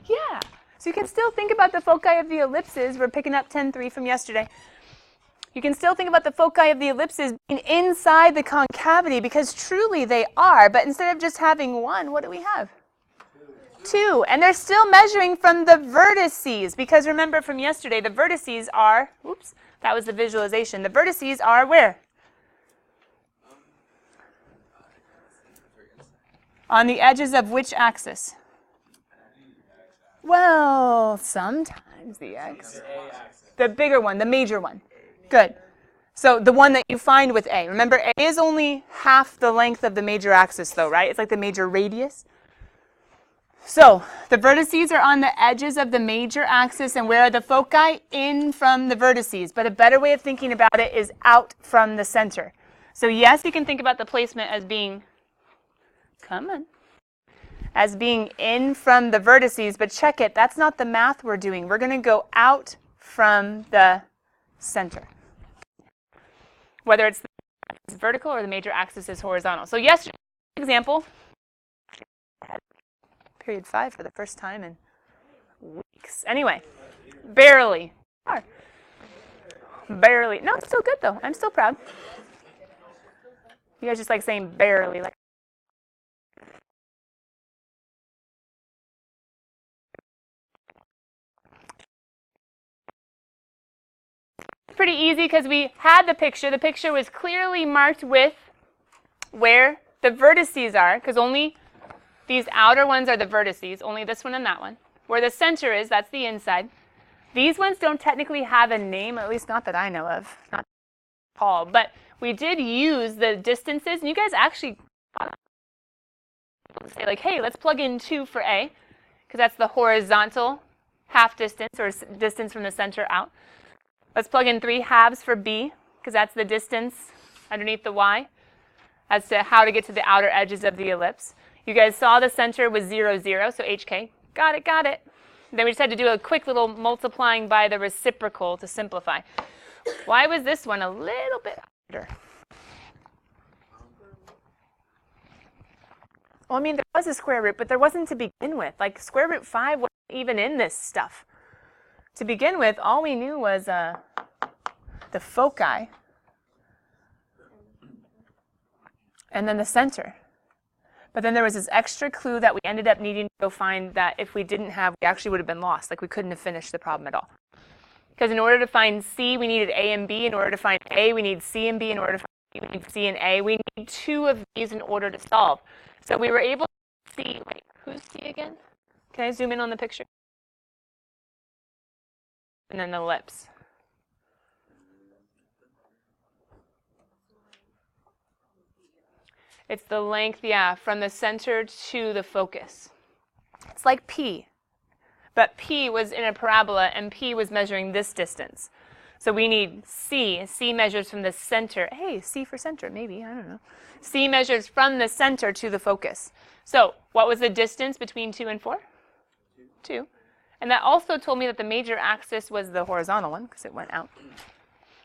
Yeah. So you can still think about the foci of the ellipses. We're picking up 10.3 from yesterday. You can still think about the foci of the ellipses being inside the concavity because truly they are. But instead of just having one, what do we have? Two. And they're still measuring from the vertices because remember from yesterday, the vertices are, oops, that was the visualization. The vertices are where? On the edges of which axis? Well, sometimes the x. The bigger one, the major one. Good. So the one that you find with A. Remember, A is only half the length of the major axis, though, right? It's like the major radius. So the vertices are on the edges of the major axis, and where are the foci? In from the vertices. But a better way of thinking about it is out from the center. So yes, you can think about the placement as being, come on, as being in from the vertices, but check it, that's not the math we're doing. We're going to go out from the center. Whether it's the vertical or the major axis is horizontal. So yesterday, example, period 5 for the first time in weeks. Anyway, barely. Barely. No, it's still good though. I'm still proud. You guys just like saying barely, like. Pretty easy because we had the picture. The picture was clearly marked with where the vertices are, because only these outer ones are the vertices, only this one and that one. Where the center is, that's the inside. These ones don't technically have a name, at least not that I know of, not Paul, but we did use the distances, and you guys actually say like, hey, let's plug in 2 for A, because that's the horizontal half distance, or distance from the center out. Let's plug in 3/2 for B, because that's the distance underneath the Y as to how to get to the outer edges of the ellipse. You guys saw the center was 0, 0, so HK. Got it, got it. Then we just had to do a quick little multiplying by the reciprocal to simplify. Why was this one a little bit harder? Well, I mean, there was a square root, but there wasn't to begin with. Like, square root 5 wasn't even in this stuff. To begin with, all we knew was the foci and then the center. But then there was this extra clue that we ended up needing to go find that if we didn't have, we actually would have been lost. Like we couldn't have finished the problem at all. Because in order to find C, we needed A and B. In order to find A, we need C and B. In order to find B, we need C and A. We need 2 of these in order to solve. So we were able to see, wait, who's C again? Can I zoom in on the picture? And then the ellipse. It's the length, yeah, from the center to the focus. It's like P, but P was in a parabola and P was measuring this distance. So we need C. C measures from the center. Hey, C for center, maybe, I don't know. C measures from the center to the focus. So what was the distance between 2 and 4? 2. And that also told me that the major axis was the horizontal one because it went out.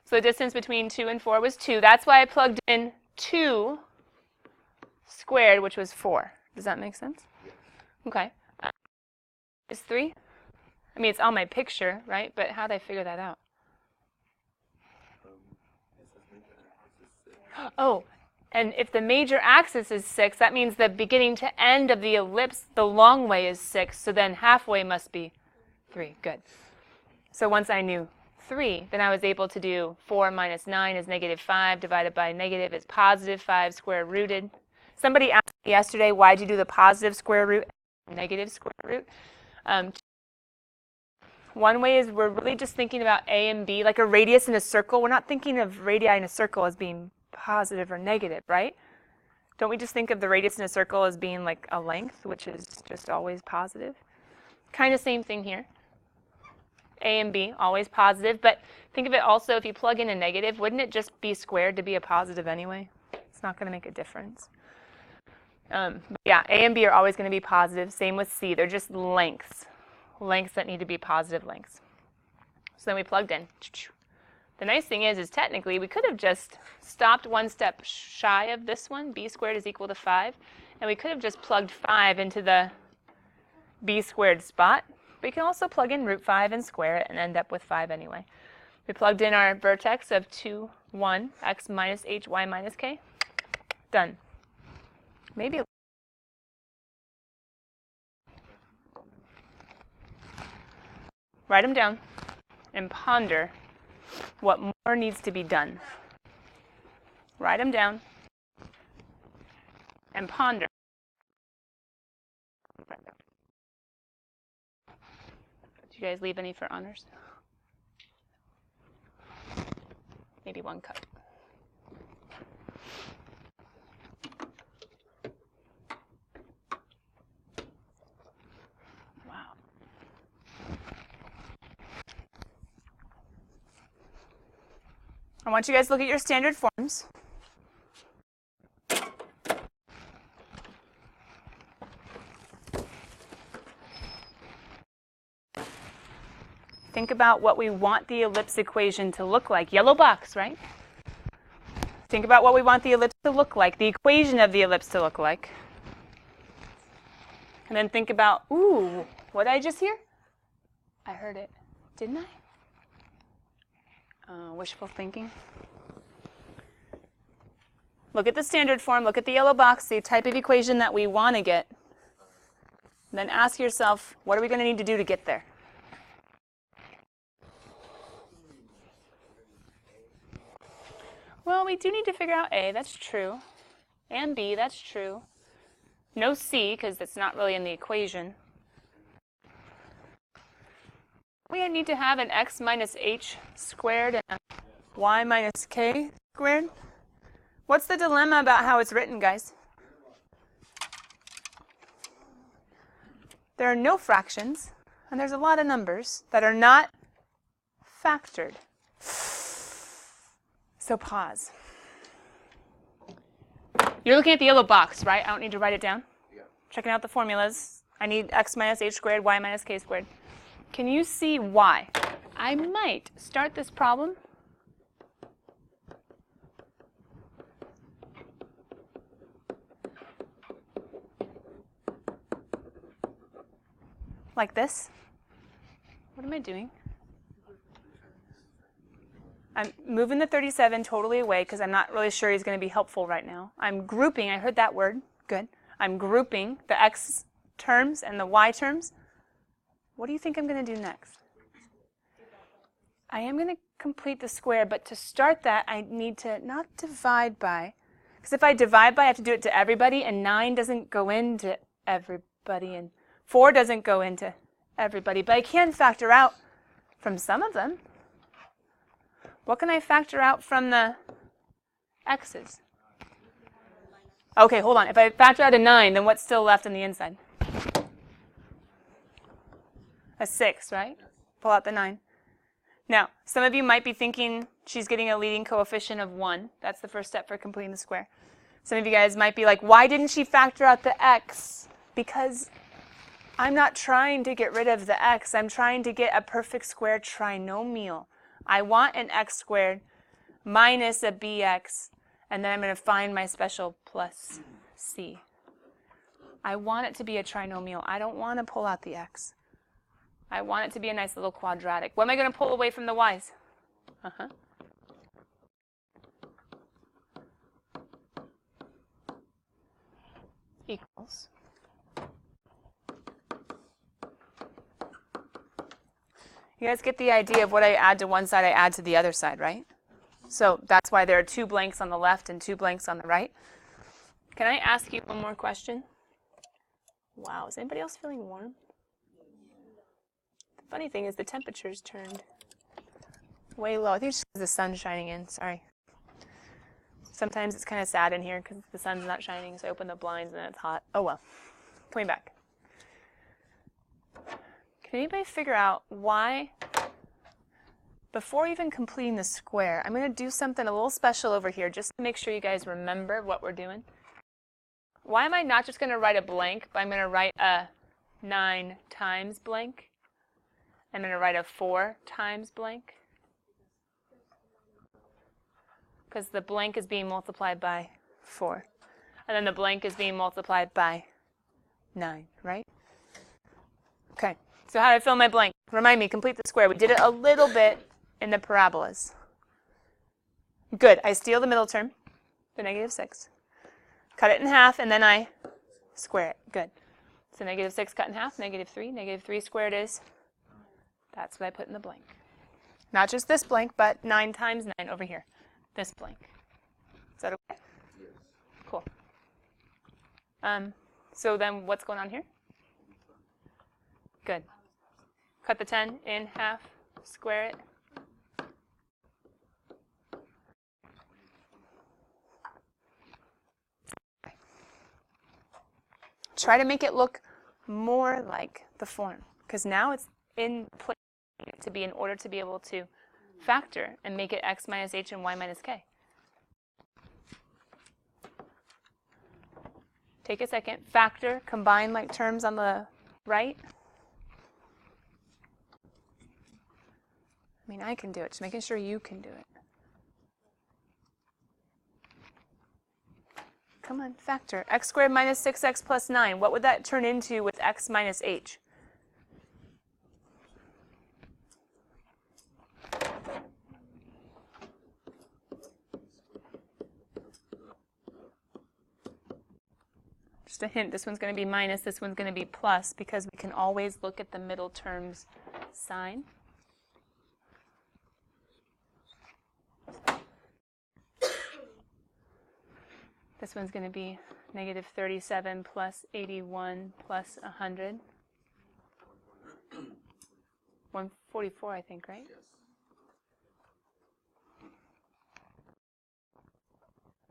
So the distance between 2 and 4 was 2. That's why I plugged in 2 squared, which was 4. Does that make sense? Okay. Is 3? I mean, it's on my picture, right? But how did I figure that out? Oh, and if the major axis is 6, that means the beginning to end of the ellipse, the long way is 6. So then halfway must be 3. Good. So once I knew 3, then I was able to do 4 minus 9 is -5 divided by negative is +5 square rooted. Somebody asked me yesterday, why did you do the positive square root and negative square root? One way is we're really just thinking about A and B, like a radius in a circle. We're not thinking of radii in a circle as being positive or negative, right? Don't we just think of the radius in a circle as being like a length, which is just always positive? Kind of same thing here. A and B, always positive. But think of it also, if you plug in a negative, wouldn't it just be squared to be a positive anyway? It's not going to make a difference. But yeah, A and B are always going to be positive. Same with C. They're just lengths. Lengths that need to be positive lengths. So then we plugged in. The nice thing is technically we could have just stopped one step shy of this one. B squared is equal to 5. And we could have just plugged 5 into the B squared spot. We can also plug in root 5 and square it and end up with 5 anyway. We plugged in our vertex of 2, 1, x minus h, y minus k. Done. Maybe. Write them down and ponder what more needs to be done. Write them down and ponder. Did you guys leave any for honors? Maybe 1 cup. Wow. I want you guys to look at your standard forms. Think about what we want the ellipse equation to look like. Yellow box, right? Think about what we want the ellipse to look like, the equation of the ellipse to look like. And then think about, ooh, what did I just hear? I heard it, didn't I? Wishful thinking. Look at the standard form, look at the yellow box, the type of equation that we want to get. And then ask yourself, what are we going to need to do to get there? Well, we do need to figure out A, that's true. And B, that's true. No C, because that's not really in the equation. We need to have an x minus h squared and a y minus k squared. What's the dilemma about how it's written, guys? There are no fractions, and there's a lot of numbers that are not factored. So pause. You're looking at the yellow box, right? I don't need to write it down. Yeah. Checking out the formulas. I need x minus h squared, y minus k squared. Can you see why? I might start this problem like this. What am I doing? I'm moving the 37 totally away because I'm not really sure he's going to be helpful right now. I'm grouping, I heard that word, good. I'm grouping the x terms and the y terms. What do you think I'm going to do next? I am going to complete the square, but to start that, I need to not divide by, because if I divide by, I have to do it to everybody, and 9 doesn't go into everybody, and 4 doesn't go into everybody, but I can factor out from some of them. What can I factor out from the x's? Okay, hold on. If I factor out a 9, then what's still left on the inside? A 6, right? Pull out the 9. Now, some of you might be thinking she's getting a leading coefficient of 1. That's the first step for completing the square. Some of you guys might be like, why didn't she factor out the x? Because I'm not trying to get rid of the x. I'm trying to get a perfect square trinomial. I want an x squared minus a bx, and then I'm going to find my special plus c. I want it to be a trinomial. I don't want to pull out the x. I want it to be a nice little quadratic. What am I going to pull away from the y's? Equals. You guys get the idea of what I add to one side, I add to the other side, right? So that's why there are 2 blanks on the left and 2 blanks on the right. Can I ask you one more question? Wow, is anybody else feeling warm? The funny thing is the temperature's turned way low. I think it's just because the sun's shining in, sorry. Sometimes it's kind of sad in here because the sun's not shining, so I open the blinds and it's hot. Oh well, coming back. Can anybody figure out why, before even completing the square, I'm going to do something a little special over here just to make sure you guys remember what we're doing. Why am I not just going to write a blank, but I'm going to write a 9 times blank? I'm going to write a 4 times blank. Because the blank is being multiplied by 4. And then the blank is being multiplied by 9, right? Okay. So how do I fill my blank? Remind me, complete the square. We did it a little bit in the parabolas. Good. I steal the middle term, the -6. Cut it in half, and then I square it. Good. So -6 cut in half, -3. -3 squared is, that's what I put in the blank. Not just this blank, but 9 times 9 over here. This blank. Is that okay? Yes. Cool. So then what's going on here? Good. Cut the 10 in half, square it. Try to make it look more like the form, because now it's in place to be in order to be able to factor and make it x minus h and y minus k. Take a second, factor, combine like terms on the right. I mean, I can do it, just making sure you can do it. Come on, factor. X squared minus 6x plus 9. What would that turn into with x minus h? Just a hint, this one's going to be minus, this one's going to be plus, because we can always look at the middle term's sign. This one's going to be -37 plus 81 plus 100. 144, I think, right? Yes.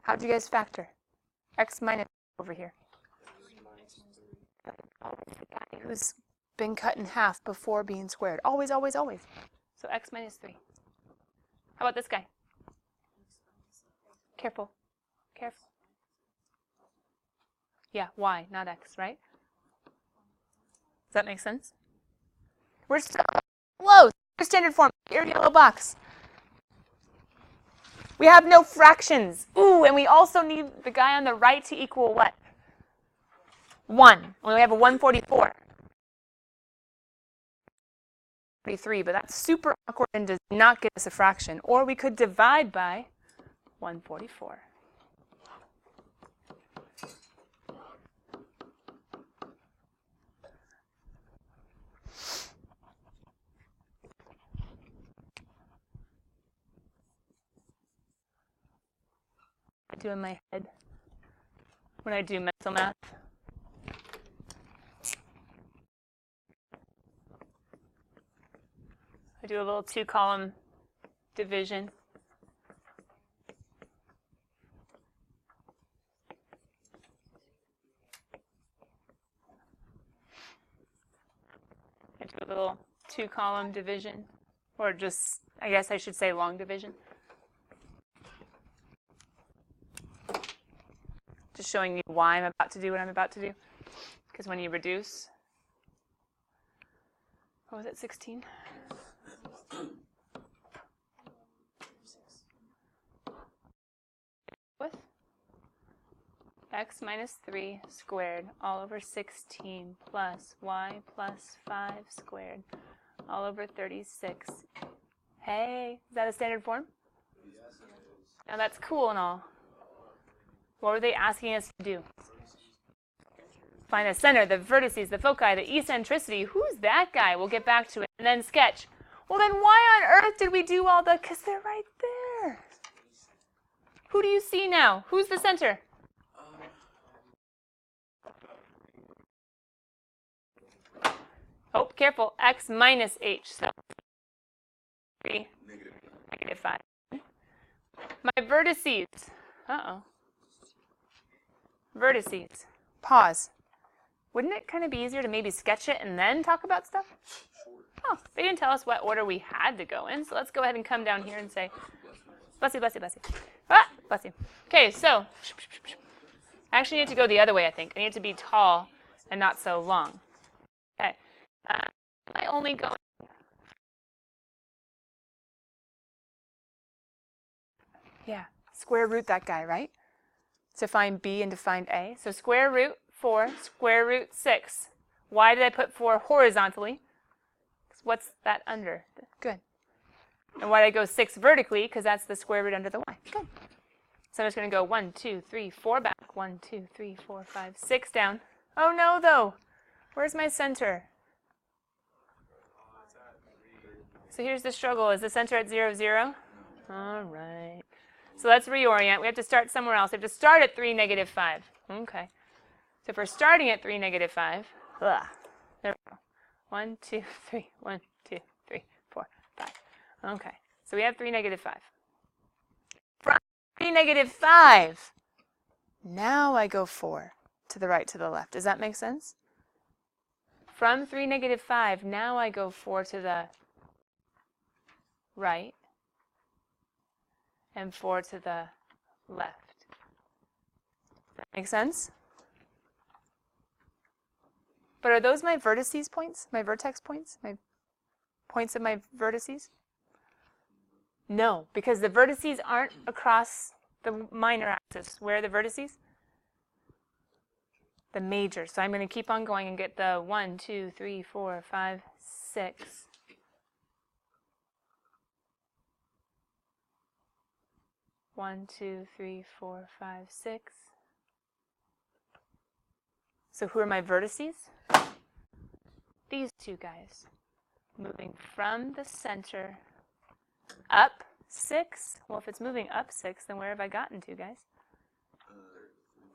How'd you guys factor? X minus over here. Who's been cut in half before being squared. Always, always, always. So x minus 3. How about this guy? Careful. Careful. Yeah, y, not x, right? Does that make sense? We're still close. Standard form. Your yellow box. We have no fractions. Ooh, and we also need the guy on the right to equal what? 1. We have a 144. 43, but that's super awkward and does not give us a fraction. Or we could divide by 144. I do in my head when I do mental math. I do a little 2-column division. I do a little 2-column division, or just, I guess I should say long division. Just showing you why I'm about to do what I'm about to do. Because when you reduce, what was it, 16? With x minus 3 squared all over 16 plus y plus 5 squared all over 36. Hey, is that a standard form? Yes, it is. Now that's cool and all. What were they asking us to do? Find the center, the vertices, the foci, the eccentricity. Who's that guy? We'll get back to it. And then sketch. Well, then why on earth did we do all the, because they're right there. Who do you see now? Who's the center? Oh, careful. X minus h. So 3, -5. My vertices. Uh-oh. Vertices. Pause. Wouldn't it kind of be easier to maybe sketch it and then talk about stuff? Oh, they didn't tell us what order we had to go in, so let's go ahead and come down here and say, bless you, bless you, bless you. Ah, bless you. Okay, so, I actually need to go the other way, I think. I need to be tall and not so long. Okay. I only go. Yeah, square root that guy, right? To find b and to find a. So square root 4, square root 6. Why did I put 4 horizontally? What's that under? Good. And why did I go 6 vertically? Because that's the square root under the y. Good. So I'm just going to go 1, 2, 3, 4 back. 1, 2, 3, 4, 5, 6 down. Oh no, though. Where's my center? So here's the struggle. Is the center at 0, 0? All right. So let's reorient. We have to start somewhere else. We have to start at 3, negative 5. Okay. So if we're starting at 3, negative 5, there we go. 1, 2, 3, 1, 2, 3, 4, 5. Okay. So we have 3, negative 5. From 3, negative 5, now I go 4 to the right, to the left. Does that make sense? From 3, negative 5, now I go 4 to the right and 4 to the left. Does that make sense? But are those my vertices points? My vertex points? My points of my vertices? No, because the vertices aren't across the minor axis. Where are the vertices? The major. So I'm going to keep on going and get the 1, 2, 3, 4, 5, 6. One, 2, 3, 4, 5, 6. So who are my vertices? These two guys. Moving from the center up 6. Well, if it's moving up 6, then where have I gotten to, guys?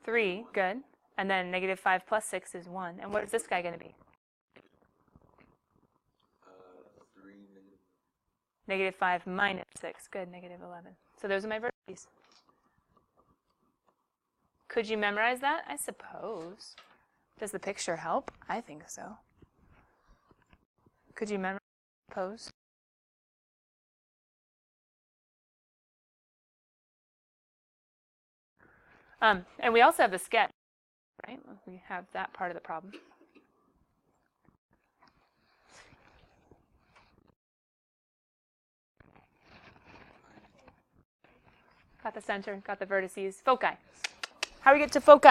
3, good. And then negative 5 plus 6 is 1. And what is this guy going to be? 3, negative 5 minus 6. Good, negative 11. So those are my vertices. Could you memorize that? I suppose. Does the picture help? I think so. Could you memorize? Suppose. And we also have the sketch, right? We have that part of the problem. Got the center, got the vertices. Foci. How do we get to foci?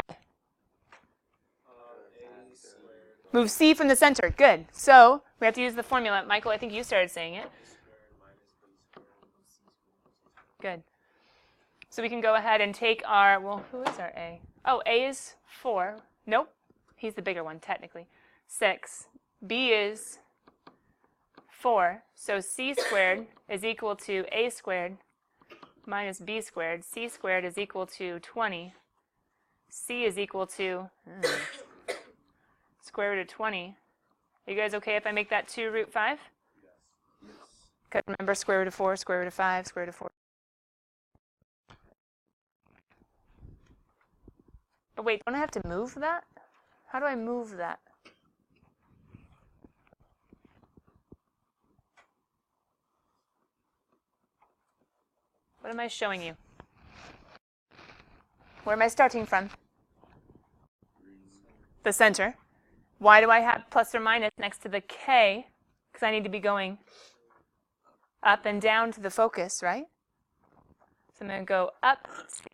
Move C from the center. Good. So we have to use the formula. Michael, I think you started saying it. Good. So we can go ahead and take our, well, who is our A? Oh, A is 4. Nope. He's the bigger one, technically. 6. B is 4. So C squared is equal to A squared minus B squared. C squared is equal to 20. C is equal to square root of 20. Are you guys okay if I make that 2 root 5? Yes. Because remember, square root of 4, square root of 5, square root of 4. But wait, don't I have to move that? How do I move that? What am I showing you? Where am I starting from? The center. Why do I have plus or minus next to the K? Because I need to be going up and down to the focus, right? So I'm going to go up C.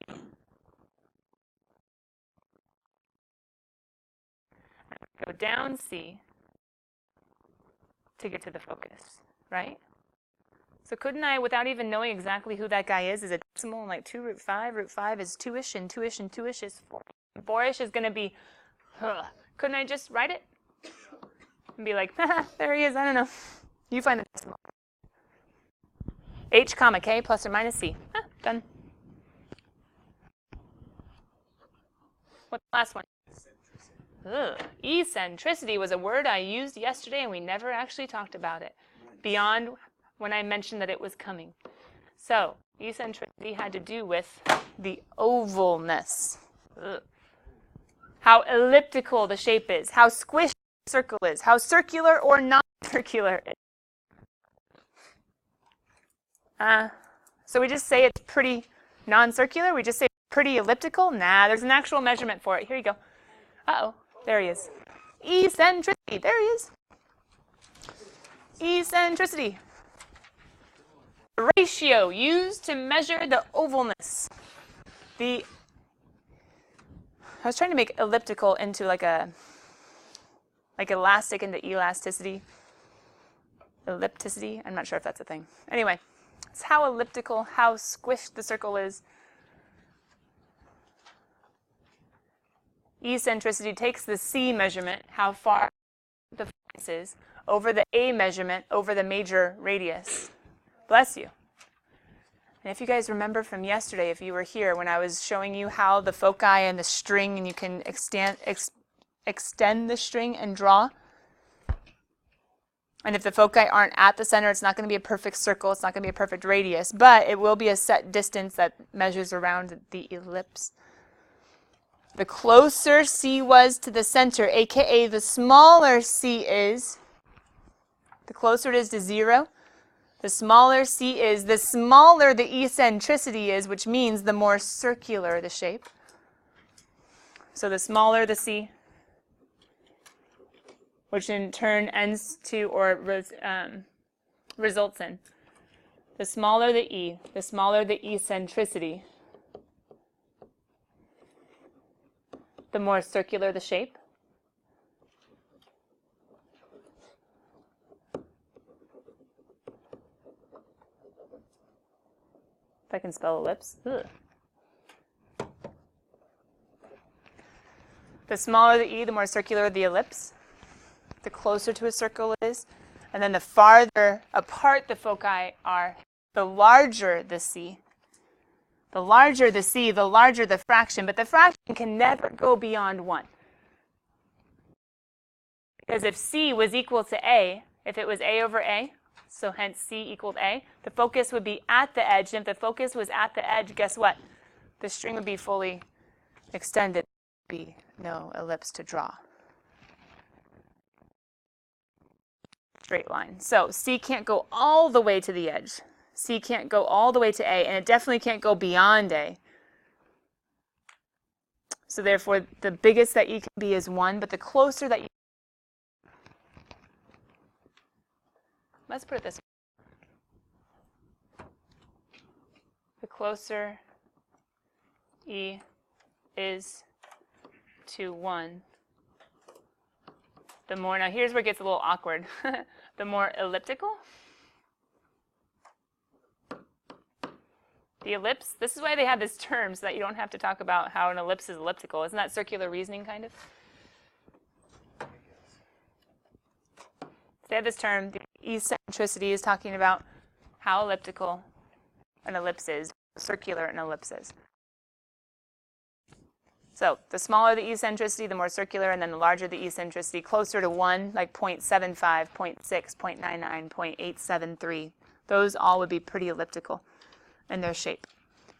Go down C to get to the focus, right? So couldn't I, without even knowing exactly who that guy is a decimal, like 2 root 5? Root 5 is 2-ish, and 2-ish, and 2-ish is 4. 4-ish is going to be, couldn't I just write it? And be like, there he is, I don't know. You find the decimal. H comma K plus or minus C. Done. What's the last one? Eccentricity was a word I used yesterday, and we never actually talked about it beyond when I mentioned that it was coming. So eccentricity had to do with the ovalness. How elliptical the shape is, how squishy the circle is, how circular or non-circular it is. So we just say it's pretty non-circular? We just say it's pretty elliptical? Nah, there's an actual measurement for it. Here you go. Uh-oh, there he is. Eccentricity, there he is. Eccentricity. The ratio used to measure the ovalness. I was trying to make elliptical into like elastic into elasticity. Ellipticity. I'm not sure if that's a thing. Anyway, it's how elliptical, how squished the circle is. Eccentricity takes the C measurement, how far the focus is, over the A measurement, over the major radius. Bless you. And if you guys remember from yesterday, if you were here when I was showing you how the foci and the string, and you can extend the string and draw. And if the foci aren't at the center, it's not going to be a perfect circle. It's not going to be a perfect radius, but it will be a set distance that measures around the ellipse. The closer C was to the center, aka the smaller C is, the closer it is to 0, the smaller C is, the smaller the eccentricity is, which means the more circular the shape. So the smaller the C, which in turn ends to or results in, the smaller the E, the smaller the eccentricity, the more circular the shape. If I can spell ellipse. Ugh. The smaller the E, the more circular the ellipse, the closer to a circle it is. And then the farther apart the foci are, the larger the C. The larger the C, the larger the fraction, but the fraction can never go beyond 1. Because if C was equal to A, if it was A over A, so hence C equaled A, the focus would be at the edge. And if the focus was at the edge, guess what? The string would be fully extended. There would be no ellipse to draw. Straight line. So C can't go all the way to the edge. C can't go all the way to A, and it definitely can't go beyond A. So therefore, the biggest that E can be is 1, but the closer that you... Let's put it this way. The closer E is to 1, the more... Now here's where it gets a little awkward. The more elliptical. The ellipse, this is why they have this term, so that you don't have to talk about how an ellipse is elliptical. Isn't that circular reasoning, kind of? They have this term, the eccentricity is talking about how elliptical an ellipse is, circular an ellipse is. So the smaller the eccentricity, the more circular, and then the larger the eccentricity, closer to 1, like 0.75, 0.6, 0.99, 0.873. Those all would be pretty elliptical in their shape.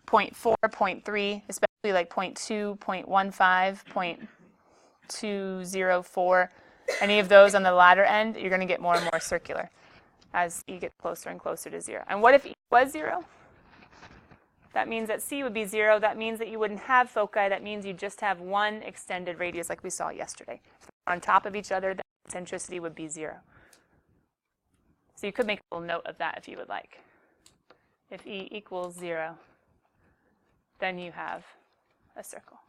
0.4, 0.3, especially like 0.2, 0.15, 0.204. Any of those on the latter end, you're going to get more and more circular as you get closer and closer to 0. And what if E was 0? That means that C would be 0. That means that you wouldn't have foci. That means you just have one extended radius like we saw yesterday. On top of each other, the eccentricity would be 0. So you could make a little note of that if you would like. If E equals 0, then you have a circle.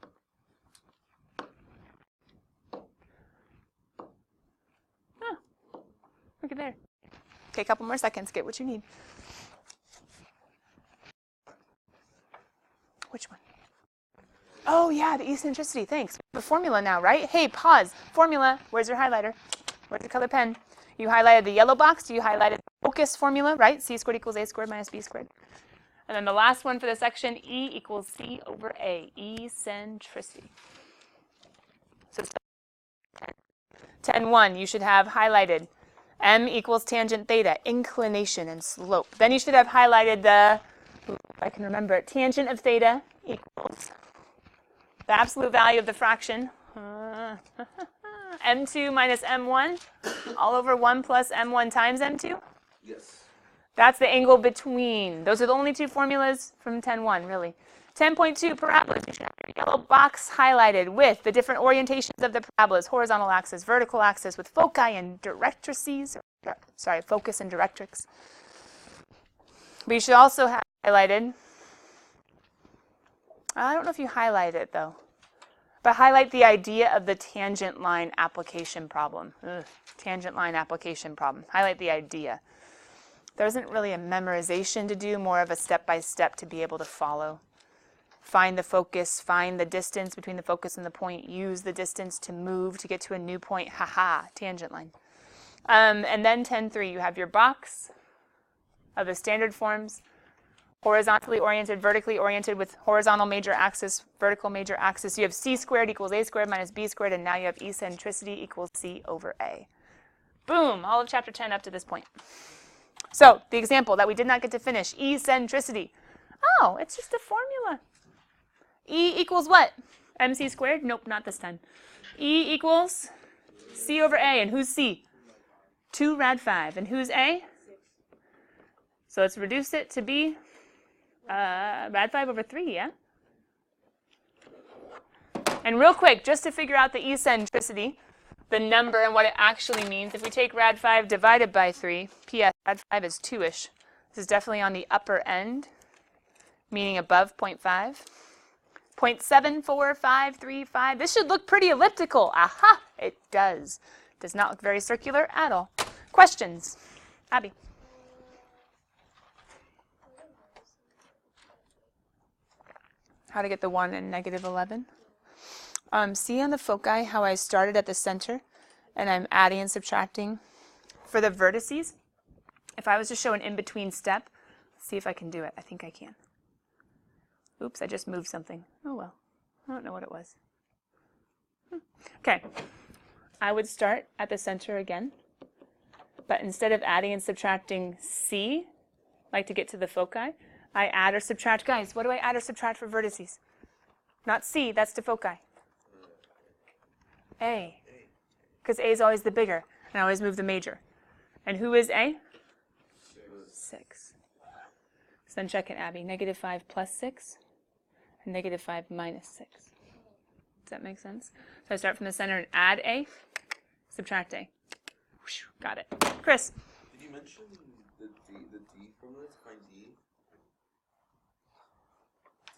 Oh, look at there. Take a couple more seconds, get what you need. Which one? Oh yeah, the eccentricity, thanks. The formula now, right? Hey, pause. Formula, where's your highlighter? Where's your color pen? You highlighted the yellow box, you highlighted the focus formula, right? C squared equals A squared minus B squared. And then the last one for the section, E equals C over A, eccentricity. So 10.1, you should have highlighted M equals tangent theta, inclination and slope. Then you should have highlighted the, if I can remember it, tangent of theta equals the absolute value of the fraction, M2 minus M1, all over 1 plus M1 times M2? Yes. That's the angle between. Those are the only two formulas from 10.1, really. 10.2, parabolas. You should have your yellow box highlighted with the different orientations of the parabolas, horizontal axis, vertical axis, with foci and directrices. Sorry, focus and directrix. But you should also have highlighted, I don't know if you highlighted it, though. But highlight the idea of the tangent line application problem. Ugh, tangent line application problem. Highlight the idea. There isn't really a memorization to do, more of a step-by-step to be able to follow. Find the focus, find the distance between the focus and the point, use the distance to move to get to a new point. Haha, tangent line. And then 10.3, you have your box of the standard forms, horizontally oriented, vertically oriented with horizontal major axis, vertical major axis. You have c squared equals a squared minus b squared, and now you have eccentricity equals c over a. Boom, all of chapter 10 up to this point. So the example that we did not get to finish, eccentricity. Oh, it's just a formula. E equals what? MC squared? Nope, not this time. E equals c over a, and who's c? 2 rad 5, and who's a? So let's reduce it to be rad 5 over 3, yeah? And real quick, just to figure out the eccentricity, the number and what it actually means, if we take rad 5 divided by 3, PS, rad 5 is 2-ish. This is definitely on the upper end, meaning above 0.5. 0.74535. This should look pretty elliptical. Aha, it does. Does not look very circular at all. Questions? Abby. How to get the 1 and negative 11. See on the foci how I started at the center and I'm adding and subtracting for the vertices. If I was to show an in-between step, let's see if I can do it. I think I can. Oops, I just moved something. Oh well, I don't know what it was. Okay, I would start at the center again, but instead of adding and subtracting C, like to get to the foci, I add or subtract. Guys, what do I add or subtract for vertices? Not C, that's to foci. A, because A is always the bigger, and I always move the major. And who is A? 6. So then check it, Abby. Negative 5 plus 6, and negative 5 minus 6. Does that make sense? So I start from the center and add A, subtract A. Whew, got it. Chris? Did you mention the D formula to find D?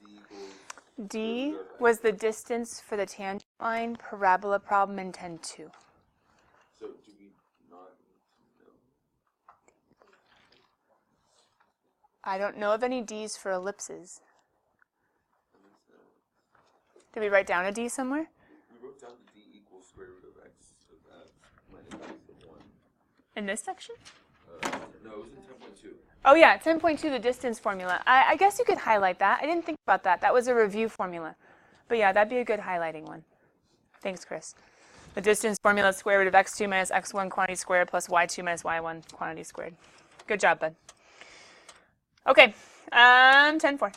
D equals... D was the distance for the tangent line parabola problem in 10.2. So do we not know? I don't know of any D's for ellipses. Did we write down a D somewhere? We wrote down the D equals square root of x minus x of 1. In this section? No, it was in 10.2. Oh yeah, 10.2, the distance formula. I guess you could highlight that. I didn't think about that. That was a review formula. But yeah, that'd be a good highlighting one. Thanks, Chris. The distance formula is square root of x2 minus x1 quantity squared plus y2 minus y1 quantity squared. Good job, bud. Okay, 10.4.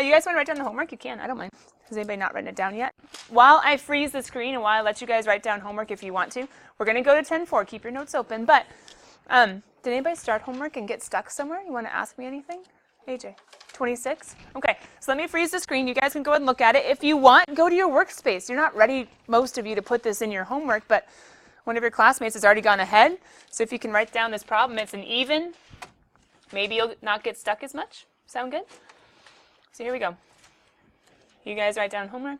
You guys want to write down the homework? You can. I don't mind. Has anybody not written it down yet? While I freeze the screen and while I let you guys write down homework if you want to, we're going to go to 10.4. Keep your notes open. But did anybody start homework and get stuck somewhere? You want to ask me anything? AJ, 26? Okay, so let me freeze the screen. You guys can go ahead and look at it. If you want, go to your workspace. You're not ready, most of you, to put this in your homework, but one of your classmates has already gone ahead. So if you can write down this problem, it's an even. Maybe you'll not get stuck as much. Sound good? So here we go. You guys write down homework.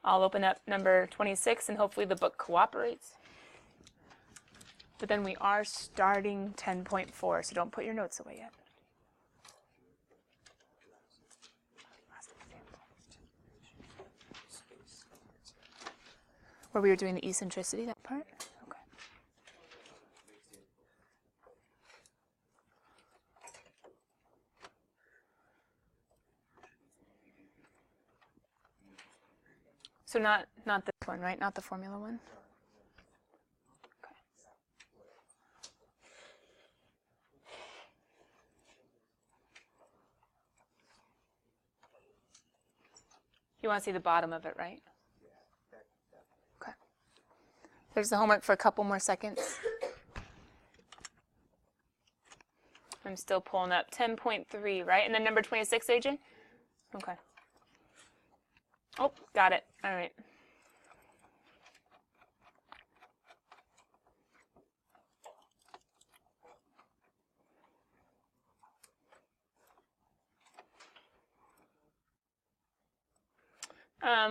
I'll open up number 26, and hopefully the book cooperates. But then we are starting 10.4, so don't put your notes away yet. Where we were doing the eccentricity, that part? Okay. So not this one, right? Not the formula one? Okay. You want to see the bottom of it, right? Okay. There's the homework for a couple more seconds. I'm still pulling up 10.3, right? And then number 26, AJ? Okay. Oh, got it. All right.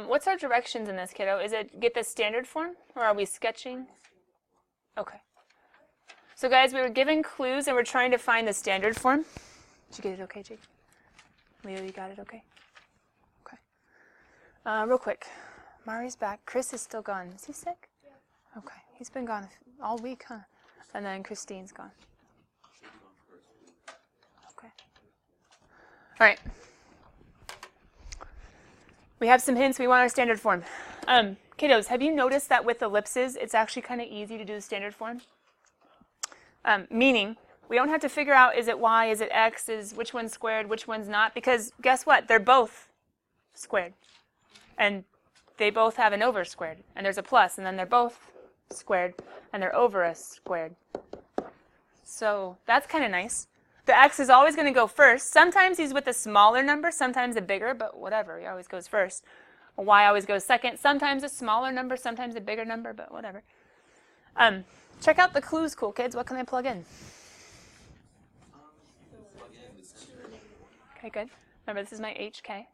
What's our directions in this, kiddo? Is it get the standard form, or are we sketching? Okay. So guys, we were given clues and we're trying to find the standard form. Did you get it okay, Jake? Leo, you got it okay? Okay. Real quick. Mari's back. Chris is still gone. Is he sick? Yeah. Okay. He's been gone all week, huh? And then Christine's gone. Okay. All right. We have some hints. We want our standard form. Kiddos, have you noticed that with ellipses, it's actually kind of easy to do the standard form? Meaning, we don't have to figure out, is it y, is it x, is which one's squared, which one's not, because guess what? They're both squared. And they both have an over squared. And there's a plus, and then they're both squared, and they're over a squared. So that's kind of nice. The x is always going to go first. Sometimes he's with a smaller number, sometimes a bigger, but whatever. He always goes first. Y always goes second. Sometimes a smaller number, sometimes a bigger number, but whatever. Check out the clues, cool kids. What can I plug in? Okay, good. Remember, this is my hk.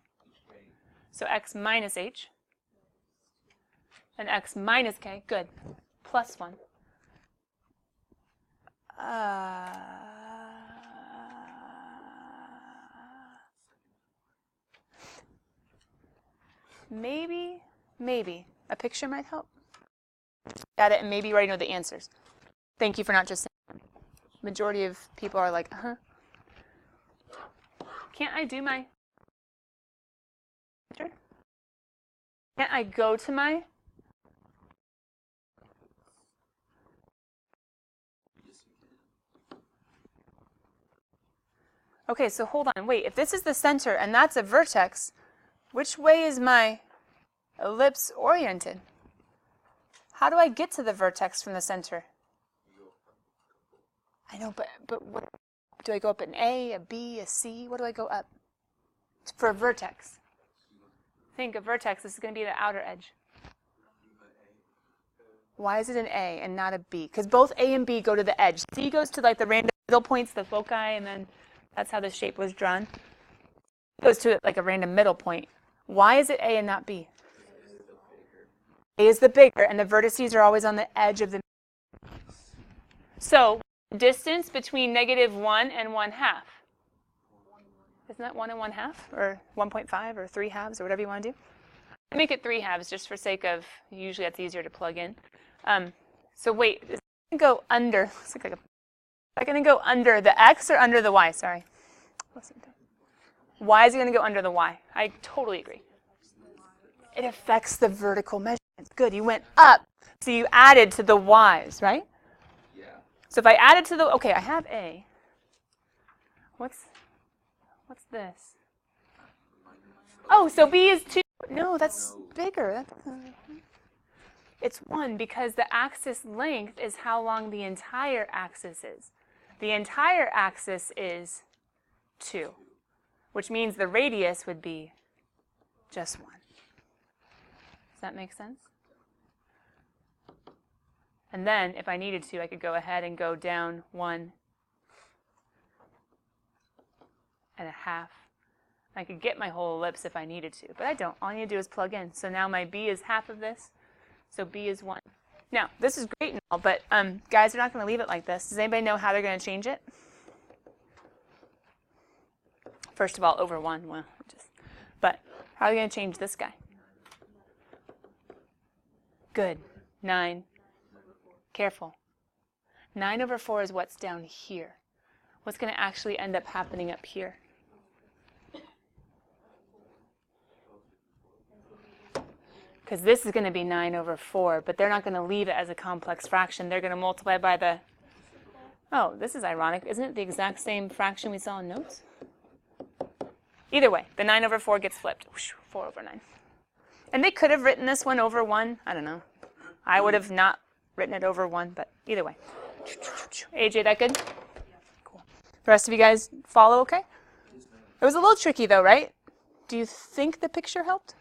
So x minus h. And x minus k. Good. Plus 1. Maybe a picture might help. At it, and maybe you already know the answers. Thank you for not just saying. Majority of people are like, Can't I do my? Can't I go to my? Okay, so hold on. Wait, if this is the center and that's a vertex, which way is my ellipse oriented? How do I get to the vertex from the center? I know, but what, do I go up an A, a B, a C? What do I go up for a vertex? Think a vertex, this is going to be the outer edge. Why is it an A and not a B? Because both A and B go to the edge. C goes to like the random middle points, the foci, and then that's how the shape was drawn. It goes to like a random middle point. Why is it A and not B? A is the bigger, and the vertices are always on the edge of the. So, distance between -1 and 1/2. Isn't that 1 and 1/2? Or 1.5 or 3 halves or whatever you want to do? I make it 3 halves just for sake of, usually that's easier to plug in. So wait, is it going to go under, looks like a, is it going to go under the x or under the y? Sorry. Listen to me. Why is it going to go under the y? I totally agree. It affects the vertical measurements. Good, you went up, so you added to the y's, right? Yeah. So if I added to the, okay, I have A. What's this? Oh, so B is 2. No, that's bigger. It's 1 because the axis length is how long the entire axis is. The entire axis is 2, which means the radius would be just 1. Does that make sense? And then, if I needed to, I could go ahead and go down 1 1/2. I could get my whole ellipse if I needed to, but I don't. All I need to do is plug in. So now my B is half of this, so B is 1. Now, this is great and all, but guys, we're not going to leave it like this. Does anybody know how they're going to change it? First of all, over 1. Well, but how are we going to change this guy? Good. 9. Careful. 9/4 is what's down here. What's going to actually end up happening up here? Because this is going to be 9/4, but they're not going to leave it as a complex fraction. They're going to multiply by the, oh, this is ironic. Isn't it the exact same fraction we saw in notes? Either way, the 9/4 gets flipped. 4/9. And they could have written this one over 1. I don't know. I would have not written it over 1, but either way. AJ, that good? Cool. The rest of you guys follow okay? It was a little tricky though, right? Do you think the picture helped?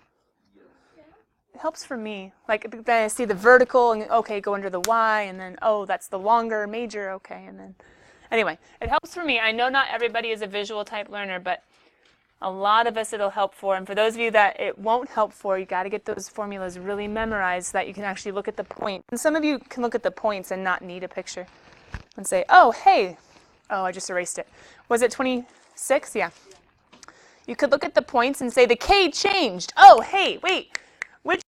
It helps for me. Like, then I see the vertical, and okay, go under the y, and then, oh, that's the longer major, okay, and then, anyway, it helps for me. I know not everybody is a visual type learner, but A lot of us it'll help for, and for those of you that it won't help for, you got to get those formulas really memorized so that you can actually look at the point. And some of you can look at the points and not need a picture and say, oh, hey, oh, I just erased it. Was it 26? Yeah. You could look at the points and say the K changed. Oh, hey, wait, which?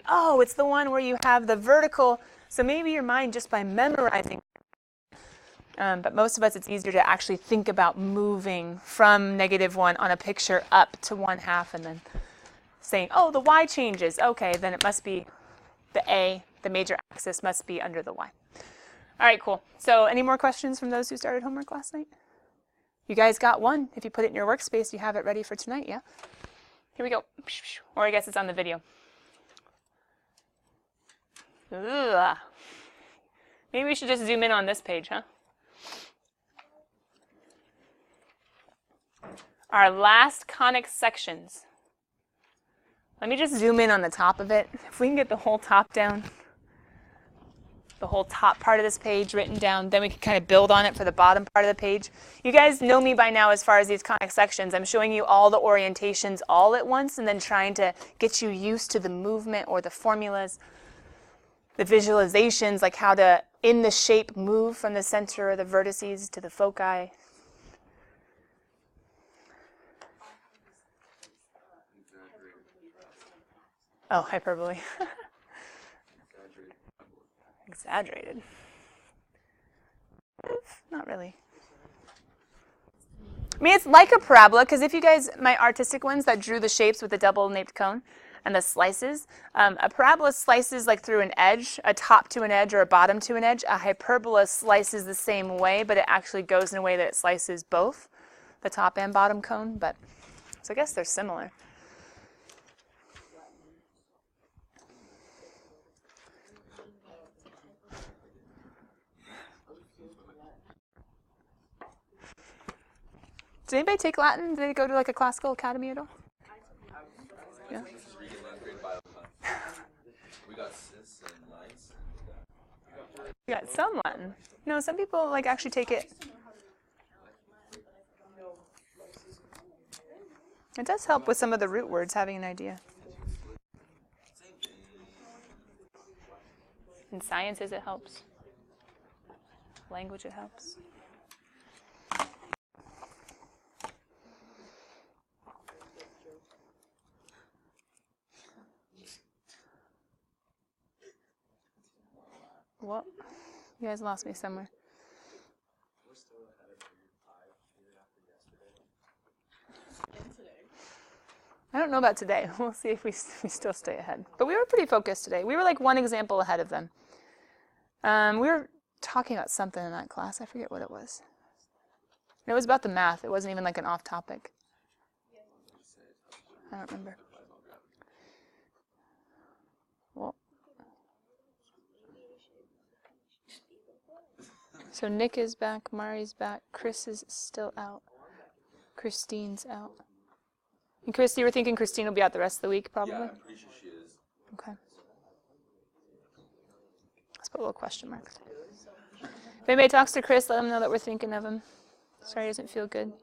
Oh, it's the one where you have the vertical. So maybe your mind just by memorizing. But most of us, it's easier to actually think about moving from -1 on a picture up to 1/2 and then saying, oh, the Y changes. Okay, then it must be the A, the major axis must be under the Y. All right, cool. So any more questions from those who started homework last night? You guys got one. If you put it in your workspace, you have it ready for tonight, yeah? Here we go. Or I guess it's on the video. Ugh. Maybe we should just zoom in on this page, huh? Our last conic sections. Let me just zoom in on the top of it. If we can get the whole top down, the whole top part of this page written down, then we can kind of build on it for the bottom part of the page. You guys know me by now as far as these conic sections. I'm showing you all the orientations all at once and then trying to get you used to the movement or the formulas, the visualizations, like how to, in the shape, move from the center of the vertices to the foci. Oh, hyperbole. Exaggerated. Not really. I mean, it's like a parabola, because if you guys, my artistic ones that drew the shapes with the double-naped cone and the slices, a parabola slices like through an edge, a top to an edge or a bottom to an edge. A hyperbola slices the same way, but it actually goes in a way that it slices both the top and bottom cone. But so I guess they're similar. Did anybody take Latin? Did they go to like a classical academy at all? Yeah. We got cis and lines. You got some Latin. No, some people like actually take it. It does help with some of the root words, having an idea. In sciences, it helps. Language, it helps. Well, you guys lost me somewhere. I don't know about today. We'll see if we still stay ahead. But we were pretty focused today. We were like one example ahead of them. We were talking about something in that class. I forget what it was. It was about the math. It wasn't even like an off topic. I don't remember. Well. So Nick is back, Mari's back, Chris is still out, Christine's out. And Christy, we're thinking Christine will be out the rest of the week, probably? Yeah, I'm pretty sure she is. Okay. Let's put a little question mark. If anybody talks to Chris, let him know that we're thinking of him. Sorry he doesn't feel good.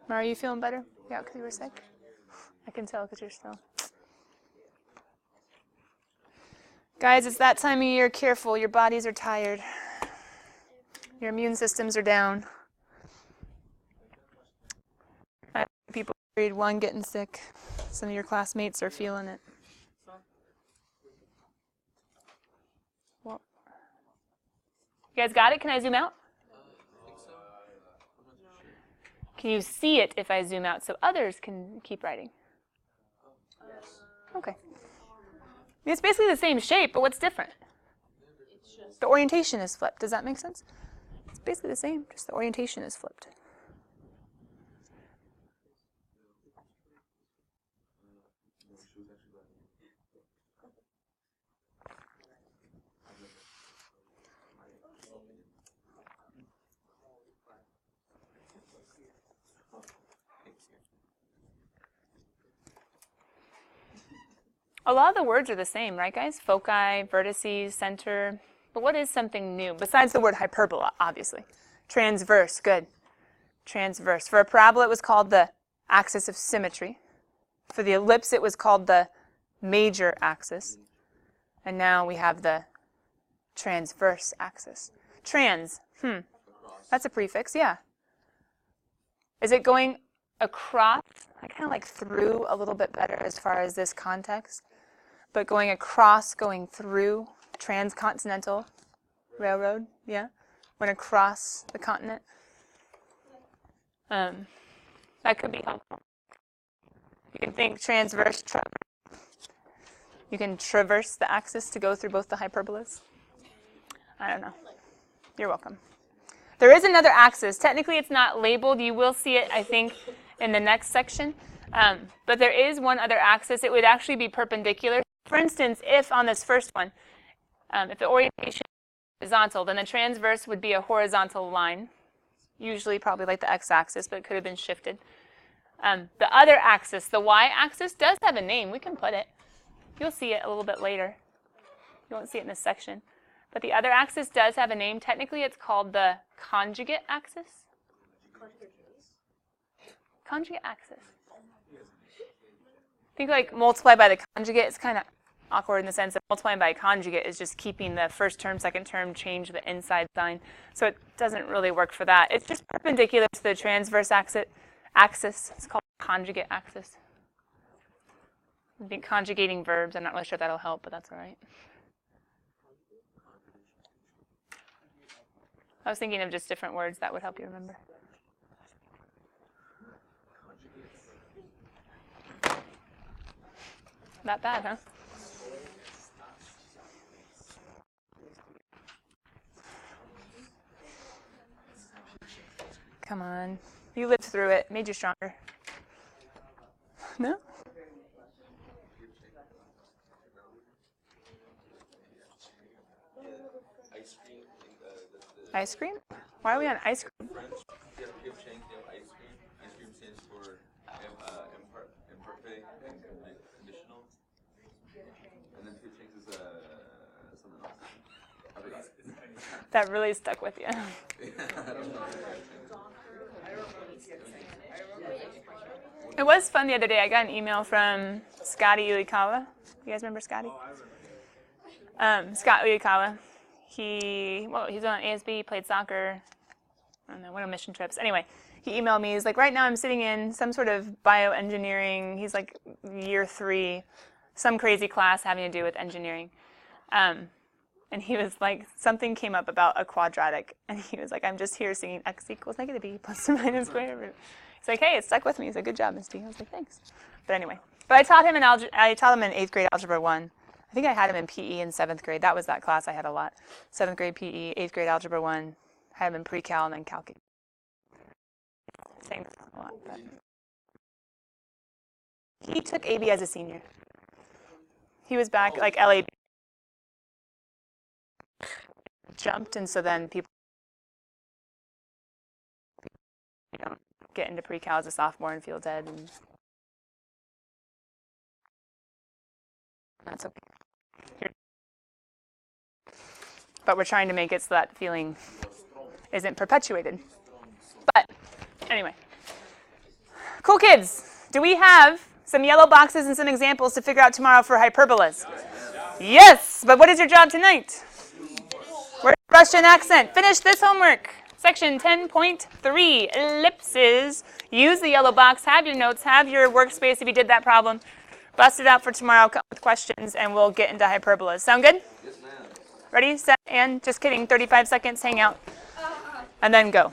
Mari, are you feeling better? Yeah, because you were sick? I can tell because you're still... Guys, it's that time of year. Careful, your bodies are tired. Your immune systems are down. I have people grade 1 getting sick. Some of your classmates are feeling it. Well, you guys got it? Can I zoom out? Can you see it if I zoom out so others can keep writing? Okay. It's basically the same shape, but what's different? The orientation is flipped. Does that make sense? It's basically the same, just the orientation is flipped. A lot of the words are the same, right, guys? Foci, vertices, center. But what is something new, besides the word hyperbola, obviously? Transverse, good. Transverse. For a parabola, it was called the axis of symmetry. For the ellipse, it was called the major axis. And now we have the transverse axis. Trans, that's a prefix, yeah. Is it going across? I kind of like through a little bit better as far as this context. But going across, going through, transcontinental railroad, yeah. Went across the continent. That could be helpful. You can think transverse, you can traverse the axis to go through both the hyperbolas. I don't know. You're welcome. There is another axis. Technically, it's not labeled. You will see it, I think, in the next section. But there is one other axis. It would actually be perpendicular. For instance, if on this first one, if the orientation is horizontal, then the transverse would be a horizontal line, usually probably like the x-axis, but it could have been shifted. The other axis, the y-axis, does have a name. We can put it. You'll see it a little bit later. You won't see it in this section. But the other axis does have a name. Technically, it's called the conjugate axis. Conjugate axis. Think like multiply by the conjugate. It's kind of awkward in the sense that multiplying by a conjugate is just keeping the first term, second term, change the inside sign. So it doesn't really work for that. It's just perpendicular to the transverse axis. It's called conjugate axis. I think conjugating verbs. I'm not really sure that'll help, but that's all right. I was thinking of just different words that would help you remember. Not bad, huh? Come on. You lived through it. Made you stronger. No? Ice cream? Why are we on ice cream? French, you have ice cream. Ice cream stands for imperfect and conditional. And then pip is something else. That really stuck with you. It was fun the other day. I got an email from Scotty Uikawa. You guys remember Scotty? Scott Uikawa. He's on ASB, played soccer, I don't know, went on mission trips. Anyway, he emailed me. He's like, right now I'm sitting in some sort of bioengineering. He's like year 3, some crazy class having to do with engineering. And he was like, something came up about a quadratic. And he was like, I'm just here singing x equals negative b plus or minus square. He's like, hey, it stuck with me. He's like, good job, Misty. I was like, thanks. But anyway, I taught him in 8th grade algebra 1. I think I had him in PE in 7th grade. That was that class I had a lot. 7th grade PE, 8th grade algebra 1. I had him in Precalc and then Calc. Saying this a lot, but he took AB as a senior. He was back like LAB. Jumped, and so then people get into Precalc as a sophomore and feel dead. And that's okay. But we're trying to make it so that feeling isn't perpetuated. But anyway, cool kids. Do we have some yellow boxes and some examples to figure out tomorrow for hyperbolas? Yes, but what is your job tonight? Where's Russian accent? Finish this homework. Section 10.3, ellipses. Use the yellow box, have your notes, have your workspace if you did that problem. Bust it out for tomorrow, come with questions, and we'll get into hyperbolas. Sound good? Yes, ma'am. Ready, set, and just kidding, 35 seconds, hang out, and then go.